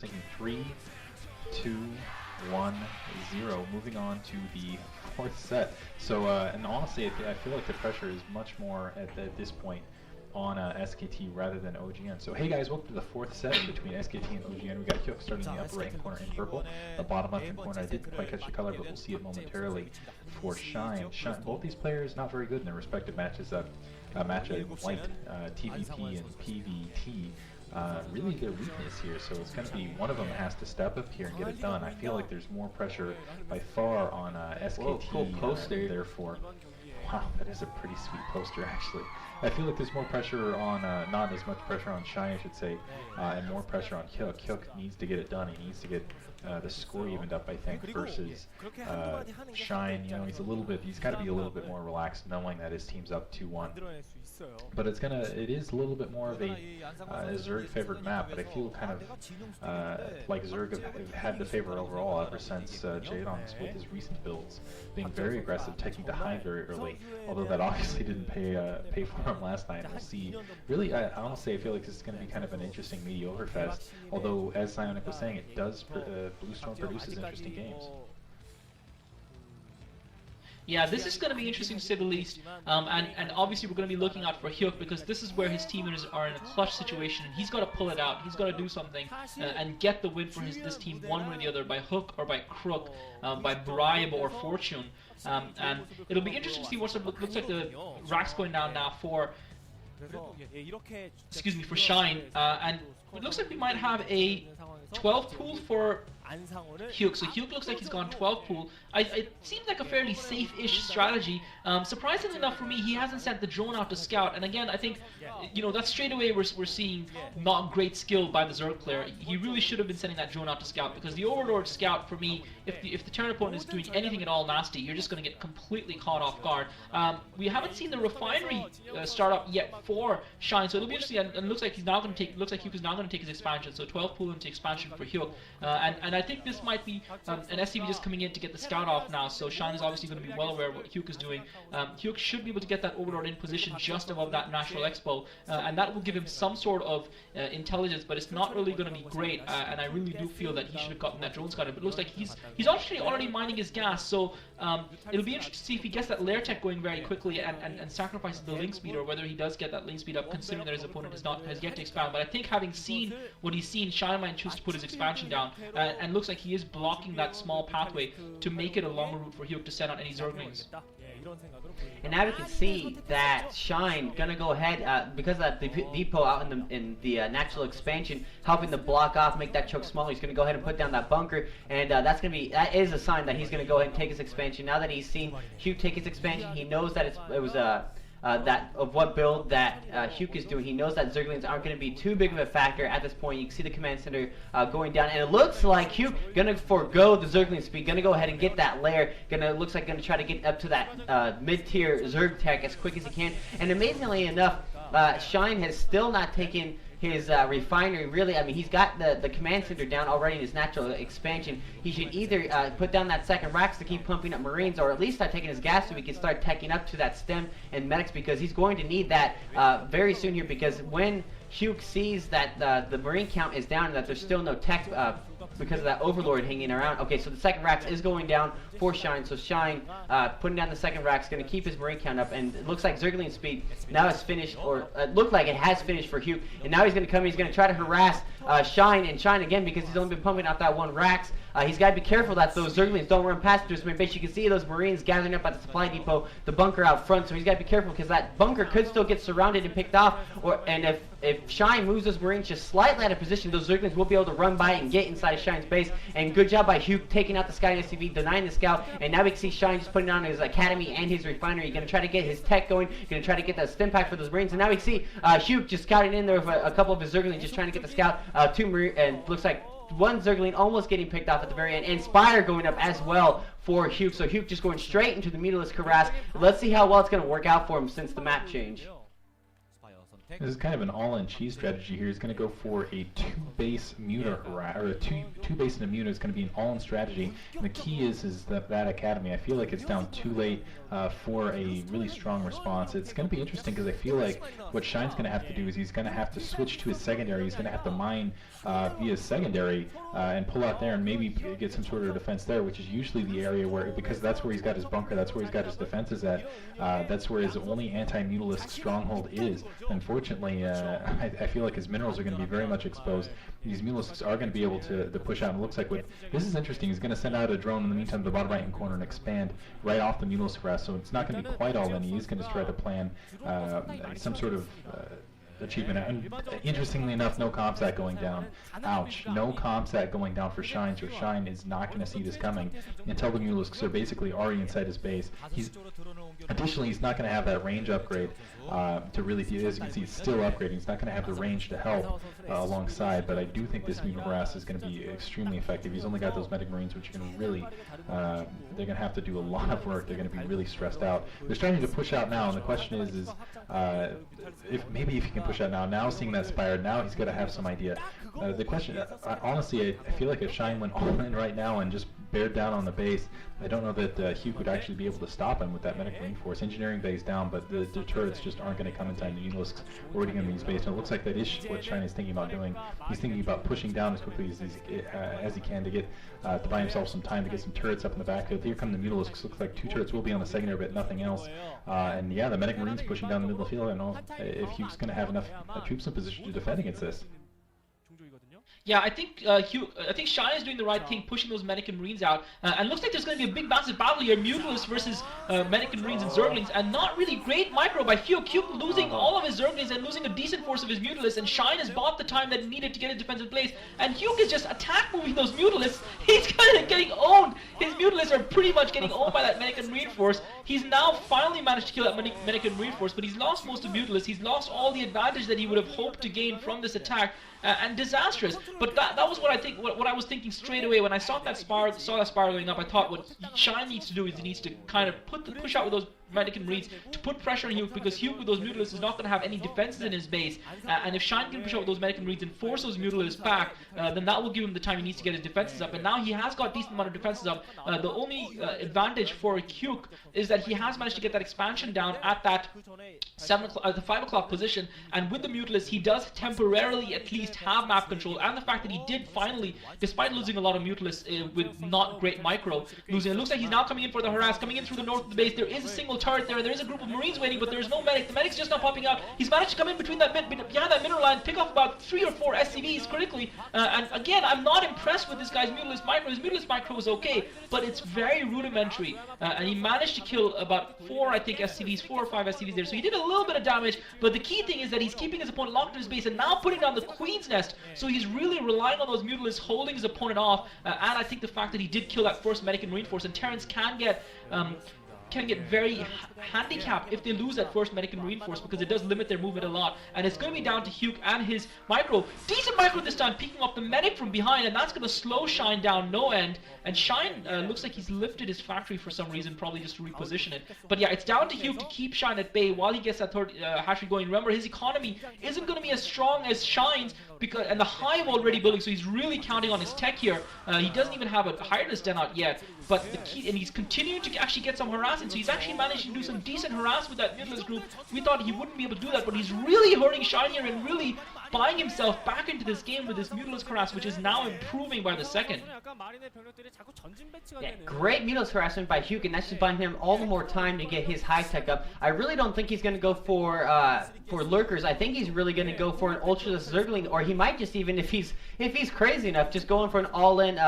Taking 3, 2, 1, 0. Moving on to the fourth set. So, and honestly, I feel like the pressure is much more at this point on SKT rather than OGN. So, hey guys, welcome to the fourth set between SKT and OGN. We got Hyuk starting in the upper right corner in purple, the bottom left corner. I didn't quite catch the color, but we'll see it momentarily for Shine. Both these players not very good in their respective matches. Match of light TVP and PVT. Really their weakness here, so it's going to be one of them has to step up here and get it done. I feel like there's more pressure by far on SKT. Whoa, cool poster. Therefore, wow, that is a pretty sweet poster actually. I feel like there's more pressure on, not as much pressure on Shine, I should say, and more pressure on Hyuk. Hyuk needs to get it done. He needs to get the score evened up, I think, versus Shine. You know, he's got to be a little bit more relaxed, knowing that his team's up 2-1. But it is a little bit more of a Zerg favored map, but I feel kind of like Zerg have had the favor overall ever since Jadon's with his recent builds, being very aggressive, taking the high very early, although that obviously didn't pay for him last night. We'll see. Really, honestly, I feel like this is going to be kind of an interesting mediocre fest, although, as Psionic was saying, it does, Bluestorm produces interesting games. Yeah, this is going to be interesting to say the least, and obviously we're going to be looking out for Hyuk because this is where his teammates are in a clutch situation and he's got to pull it out. He's got to do something and get the win for this team one way or the other, by hook or by crook, by bribe or fortune. And it'll be interesting to see what looks like the racks going down now for Shine, and it looks like we might have a 12 pool for Hyuk. So Hyuk looks like he's gone 12 pool. It seems like a fairly safe-ish strategy. Surprisingly enough for me, he hasn't sent the drone out to scout. And again, I think, you know, that's straight away we're seeing not great skill by the Zerg player. He really should have been sending that drone out to scout, because the Overlord scout, for me, if the Terran opponent is doing anything at all nasty, you're just going to get completely caught off guard. We haven't seen the refinery start up yet for Shine, so it'll be interesting. And it looks like Hyuk is now going to take his expansion. So 12 pool into expansion for Hyuk, and I think this might be an SCV just coming in to get the scout off now, so Shine is obviously going to be well aware of what Hyuk is doing. Hyuk should be able to get that Overlord in position just above that Natural Expo, and that will give him some sort of intelligence, but it's not really going to be great, and I really do feel that he should have gotten that drone scouted, but it looks like he's actually already mining his gas, so it'll be interesting to see if he gets that lair tech going very quickly and sacrifices the link speed, or whether he does get that link speed up, considering that his opponent has yet to expand. But I think having seen what he's seen, Shine might choose to put his expansion down, and looks like he is blocking that small pathway to make it a longer route for Hyuk to send out any Zerglings. And now we can see that Shine gonna go ahead because of that depot out in the natural expansion, helping to block off, make that choke smaller. He's gonna go ahead and put down that bunker, and that is a sign that he's gonna go ahead and take his expansion. Now that he's seen Hyuk take his expansion, he knows that it was that of what build that Hyuk is doing. He knows that Zerglings aren't going to be too big of a factor at this point. You can see the command center going down, and it looks like Hyuk gonna forego the Zergling speed, gonna go ahead and get that lair. Looks like gonna try to get up to that mid-tier Zerg tech as quick as he can. And amazingly enough, Shine has still not taken his refinery. Really, I mean, he's got the command center down already in his natural expansion. He should either put down that second racks to keep pumping up Marines, or at least start taking his gas so he can start teching up to that stem and medics, because he's going to need that very soon here, because when Hyuk sees that the Marine count is down and that there's still no tech because of that Overlord hanging around. Okay, so the second racks is going down for Shine, so Shine putting down the second racks, going to keep his Marine count up, and it looks like Zergling speed now is finished, or it looked like it has finished for Hyuk, and now he's going to come, he's going to try to harass Shine again, because he's only been pumping out that one racks. He's got to be careful that those Zerglings don't run past him. I bet you can see those Marines gathering up at the supply depot, the bunker out front, so he's got to be careful, because that bunker could still get surrounded and picked off, and if Shine moves those Marines just slightly out of position, those Zerglings will be able to run by and get inside of Shine's base. And good job by Hyuk taking out the Sky SCV, denying the scout, and now we can see Shine just putting on his academy and his refinery. Going to try to get his tech going, going to try to get that stim pack for those Marines, and now we can see Hyuk just scouting in there with a couple of his Zerglings, just trying to get the scout, two Marines, and looks like one Zergling almost getting picked off at the very end, and Spire going up as well for Hyuk. So Hyuk just going straight into the meterless Karass. Let's see how well it's going to work out for him since the map change. This is kind of an all-in cheese strategy here. He's going to go for a 2-base Muta harass, or a two base and a Muta is going to be an all-in strategy. And the key is that Academy. I feel like it's down too late for a really strong response. It's going to be interesting because I feel like what Shine's going to have to do is he's going to have to switch to his secondary. He's going to have to mine via secondary and pull out there and maybe get some sort of defense there, which is usually the area where, because that's where he's got his bunker, that's where he's got his defenses at, that's where his only anti-Mutalisk stronghold is. Unfortunately, I feel like his minerals are going to be very much exposed. These Mutalisks are going to be able to push out. And it looks like this is interesting. He's going to send out a drone in the meantime to the bottom right-hand corner and expand right off the Mutalisk harass. So it's not going to be quite all in. He is going to try to plan some sort of achievement. And interestingly enough, no ComSat going down. Ouch. No ComSat going down for Shine, so Shine is not going to see this coming until the Mutalisks are basically already inside his base. Additionally, he's not going to have that range upgrade to really, as you can see, he's still upgrading. He's not going to have the range to help alongside, but I do think this Mutant Harass is going to be extremely effective. He's only got those Medic Marines, which are going to really, they're going to have to do a lot of work. They're going to be really stressed out. They're starting to push out now, and the question is if he can push out now. Now seeing that Spire, now he's got to have some idea. The question, honestly, I feel like if Shine went all in right now and just bared down on the base, I don't know that Hyuk would actually be able to stop him with that Medic Marine Force. Engineering bay's down, but the turrets just aren't going to come in time. The Mutalisks already going to be in base, and it looks like that is what Shine is thinking about doing. He's thinking about pushing down as quickly as he can to get to buy himself some time to get some turrets up in the backfield. Here come the Mutalisks. Looks like 2 turrets will be on the secondary, but nothing else. And yeah, the Medic Marines pushing down the middle of the field. I don't know if Hyuk's going to have enough troops in position to defend against this. Yeah, I think Shine is doing the right thing, pushing those Medic and Marines out, and looks like there's going to be a big massive battle here, Mutalisk versus Medic and Marines and Zerglings, and not really great micro by Hyuk. Hyuk losing all of his Zerglings and losing a decent force of his Mutalisks, and Shine has bought the time that he needed to get a defensive place, and Hyuk is just attack moving those Mutalisks. He's kind of getting owned. His Mutalisks are pretty much getting owned by that Medic and Marine force. He's now finally managed to kill that Medic and Marine force, but he's lost most of Mutalisks. He's lost all the advantage that he would have hoped to gain from this attack. And disastrous, but that was what I was thinking straight away when I saw that spire going up. I thought what Shine needs to do is he needs to kind of push out with those Medic and Marines to put pressure on Hyuk, because Hyuk with those Mutalisks is not going to have any defenses in his base, and if Shine can push out with those Medic and Marines and force those Mutalisks back, then that will give him the time he needs to get his defenses up, and now he has got a decent amount of defenses up. The only advantage for Hyuk is that he has managed to get that expansion down at that 5 o'clock position, and with the Mutalisks he does temporarily at least have map control, and the fact that he did finally, despite losing a lot of Mutalisks with not great micro, losing. It looks like he's now coming in for the harass, coming in through the north of the base. There is a single turret there is a group of Marines waiting, but there is no medic. The medic's just not popping out. He's managed to come in between that behind that mineral line, pick off about 3 or 4 SCVs critically, and again, I'm not impressed with this guy's Mutalist micro. His Mutalist micro is okay, but it's very rudimentary, and he managed to kill about 4, I think, SCVs, 4 or 5 SCVs there, so he did a little bit of damage, but the key thing is that he's keeping his opponent locked in his base and now putting down the Queen's Nest, so he's really relying on those Mutalists holding his opponent off, and I think the fact that he did kill that first Medic and Marine force, and Terrans can get very handicapped if they lose that first Medic and Marine force, because it does limit their movement a lot, and it's going to be down to Hyuk and his micro. Decent micro this time, picking up the Medic from behind, and that's going to slow Shine down no end, and Shine looks like he's lifted his factory for some reason, probably just to reposition it. But yeah, it's down to Hyuk to keep Shine at bay while he gets that third hatchery going. Remember, his economy isn't going to be as strong as Shine's, and the Hive already building, so he's really counting on his tech here. He doesn't even have a Hireless Den out yet, but the key, and he's continuing to actually get some harassing, so he's actually managed to do some decent harass with that Mutalist group. We thought he wouldn't be able to do that, but he's really hurting Shine here and really buying himself back into this game with this Mutalist harass, which is now improving by the second. Yeah, great Mutalist harassment by Hyuk, and that's just buying him all the more time to get his high tech up. I really don't think he's going to go for lurkers. I think he's really going to go for an Ultraless Zergling, or he might just even, if he's crazy enough, just going for an all-in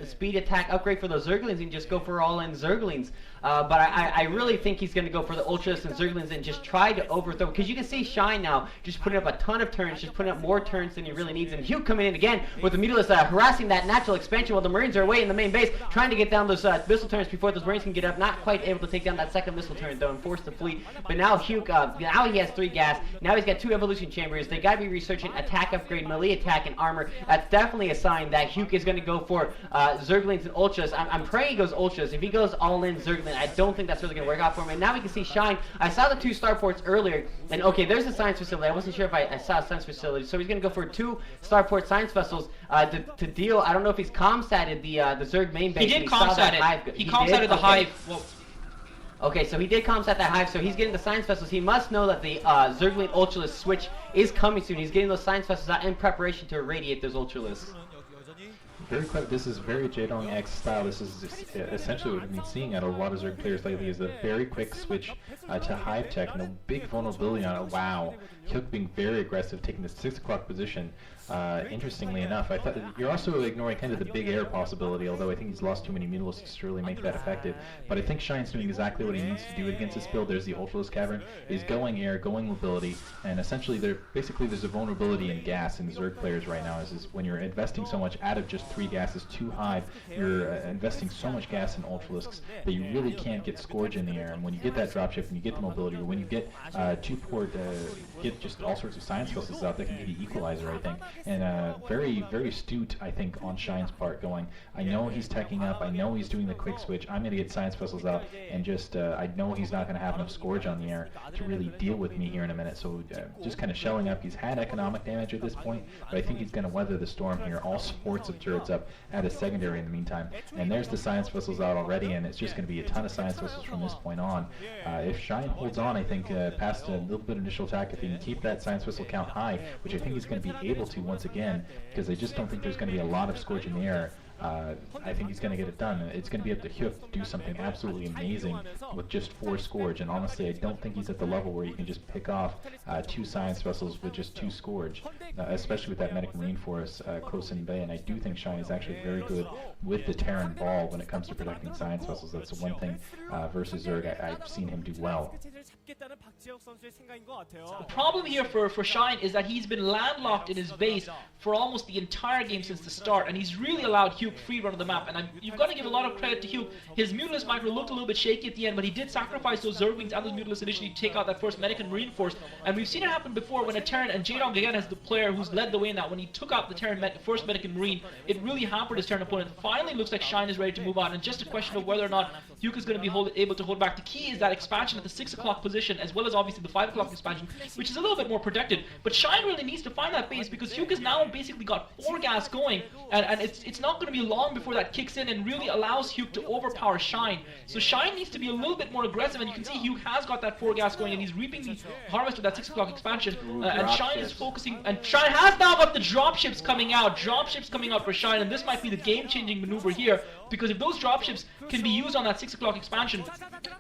speed attack upgrade for those Zerglings and just go for all-in Zerglings. But I really think he's going to go for the Ultras and Zerglings and just try to overthrow, because you can see Shine now just putting up a ton of turns, just putting up more turns than he really needs, and Hyuk coming in again with the Mutalist harassing that natural expansion while the Marines are away in the main base, trying to get down those missile turns before those Marines can get up, not quite able to take down that second missile turn though and force the fleet. But now Hyuk, now he has 3 gas, now he's got 2 evolution chambers. They gotta be researching attack upgrade, melee attack, and armor. That's definitely a sign that Hyuk is going to go for Zerglings and Ultras. I'm praying he goes Ultras. If he goes all in Zergling, I don't think that's really going to work out for him. And now we can see Shine. I saw the 2 starports earlier, and okay, there's a science facility. I wasn't sure if I saw a science facility, so he's going to go for 2 starport science vessels to deal. I don't know if he's comsatted the Zerg main base. He did comsat it. He comsatted the hive. Well, okay, so he did comsat that hive, so he's getting the science vessels. He must know that the Zergling Ultralisk switch is coming soon. He's getting those science vessels out in preparation to irradiate those Ultralisks. Very clever. This is very Jaedong X style. This is essentially what we've been seeing out of a lot of Zerg players lately, is a very quick switch to hive tech and a big vulnerability on it. Wow. Hyuk being very aggressive, taking the 6 o'clock position. Interestingly enough, I thought you're also ignoring kind of the big air possibility, although I think he's lost too many Mutalisks to really make that effective. But I think Shine's doing exactly what he needs to do against this build. There's the Ultralisk Cavern, is going air, going mobility, and essentially there's a vulnerability in gas in Zerg players right now, is when you're investing so much out of just 3 gases to hive, you're investing so much gas in Ultralisks that you really can't get Scourge in the air. And when you get that dropship, and you get the mobility, or when you get 2-port, get just all sorts of science vessels out, that can be the equalizer, I think. And very, very astute, I think, on Shine's part, going, I know he's teching up, I know he's doing the quick switch, I'm going to get science vessels out, and just, I know he's not going to have enough Scourge on the air to really deal with me here in a minute. So just kind of shelling up. He's had economic damage at this point, but I think he's going to weather the storm here. All sorts of turrets up at his secondary in the meantime. And there's the science vessels out already, and it's just going to be a ton of science vessels from this point on. If Shine holds on, I think, past a little bit of initial attack, if he can keep that science vessel count high, which I think he's going to be able to once again, because I just don't think there's going to be a lot of Scourge in the air. I think he's going to get it done. It's going to be up to Hyuk to do something absolutely amazing with just 4 Scourge, and honestly I don't think he's at the level where you can just pick off 2 science vessels with just 2 Scourge, especially with that Medic Marine Force close in bay. And I do think Shine is actually very good with the Terran ball when it comes to protecting science vessels. That's the one thing versus Zerg I've seen him do well. The problem here for Shine is that he's been landlocked in his base for almost the entire game since the start, and he's really allowed Hyuk free run of the map. And you've got to give a lot of credit to Hyuk. His Mutalisk micro looked a little bit shaky at the end, but he did sacrifice those Zerglings and those Mutalisks initially to take out that first Medic and Marine Force. And we've seen it happen before when a Terran, and Jaedong again as the player who's led the way in that, when he took out the Terran first Medic and Marine, it really hampered his Terran opponent. Finally looks like Shine is ready to move on, and just a question of whether or not Hyuk is going to be able to hold back. The key is that expansion at the 6 o'clock position, as well as obviously the 5 o'clock expansion, which is a little bit more protected. But Shine really needs to find that base, because Hyuk has now basically got 4 gas going, and it's not going to be long before that kicks in and really allows Hyuk to overpower Shine. So Shine needs to be a little bit more aggressive, and you can see Hyuk has got that 4 gas going, and he's reaping the harvest of that 6 o'clock expansion. And Shine is focusing, and Shine has now got the dropships coming out. Dropships coming out for Shine, and this might be the game-changing maneuver here, because if those dropships can be used on that 6 o'clock expansion,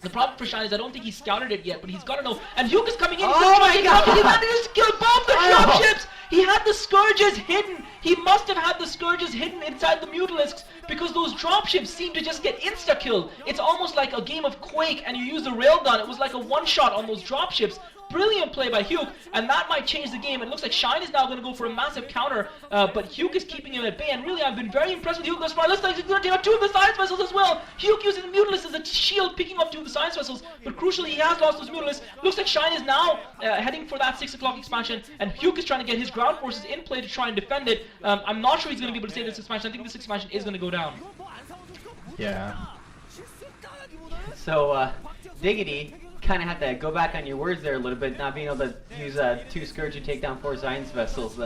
the problem for Shine is I don't think he's scouted it yet, but he's got to know. And Hyuk is coming in. Oh my God! He managed to kill both the dropships. He had the Scourges hidden. He must have had the Scourges hidden inside the Mutalisks, because those dropships seem to just get insta-kill. It's almost like a game of Quake and you use the railgun. It was like a one-shot on those dropships. Brilliant play by Hyuk, and that might change the game. It looks like Shine is now going to go for a massive counter, but Hyuk is keeping him at bay, and really I've been very impressed with Hyuk thus far. Looks like he's going to take out 2 of the science vessels as well. Hyuk using the Mutalisks as a shield, picking up 2 of the science vessels, but crucially he has lost those Mutalisks. Looks like Shine is now heading for that 6 o'clock expansion, and Hyuk is trying to get his ground forces in play to try and defend it. I'm not sure he's going to be able to save this expansion. I think this expansion is going to go down. Yeah. So, Diggity kind of had to go back on your words there a little bit, not being able to use 2 Scourge to take down 4 science vessels.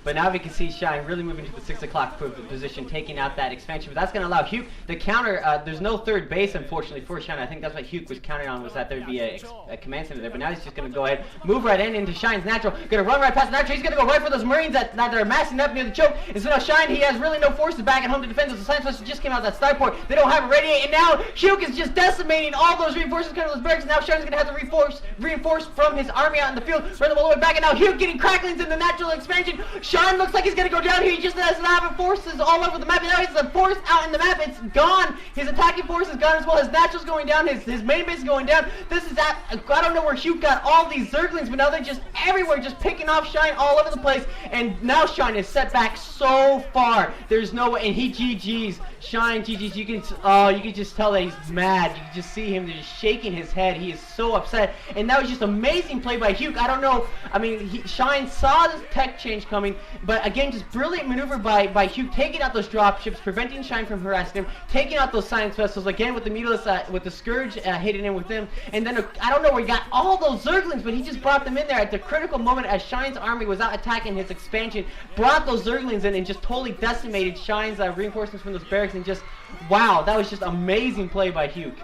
But now we can see Shine really moving to the 6 o'clock position, taking out that expansion. But that's going to allow Hyuk the counter. There's no third base, unfortunately, for Shine. I think that's what Hyuk was counting on, was that there'd be a command center there. But now he's just going to go ahead, move right into Shine's natural. Going to run right past the natural. He's going to go right for those Marines that are massing up near the choke. And so now Shine, he has really no forces back at home to defend. The science vessels just came out of that starport. They don't have it radiate. And now Hyuk is just decimating all those reinforcements coming to those barracks. Now Shine's going to have to reinforce from his army out in the field, run them all the way back, and now Hyuk getting cracklings in the natural expansion. Shine looks like he's going to go down here. He just doesn't have forces all over the map, and now he's a force out in the map. It's gone. His attacking force is gone as well. His natural's going down. His main base is going down. This is that. I don't know where Hyuk got all these Zerglings, but now they're just everywhere, just picking off Shine all over the place, and now Shine is set back so far. There's no way, and he GG's. Shine, GG's, you can just tell that he's mad. You can just see him just shaking his head. He is so upset. And that was just amazing play by Hyuk. I don't know. I mean, Shine saw this tech change coming, but again, just brilliant maneuver by Hyuk, taking out those dropships, preventing Shine from harassing him, taking out those science vessels again with the Mutilus, with the Scourge hitting in with them. And then I don't know where he got all those Zerglings, but he just brought them in there at the critical moment as Shine's army was out attacking his expansion, brought those Zerglings in and just totally decimated Shine's reinforcements from those barracks, and just, wow, that was just amazing play by Hyuk.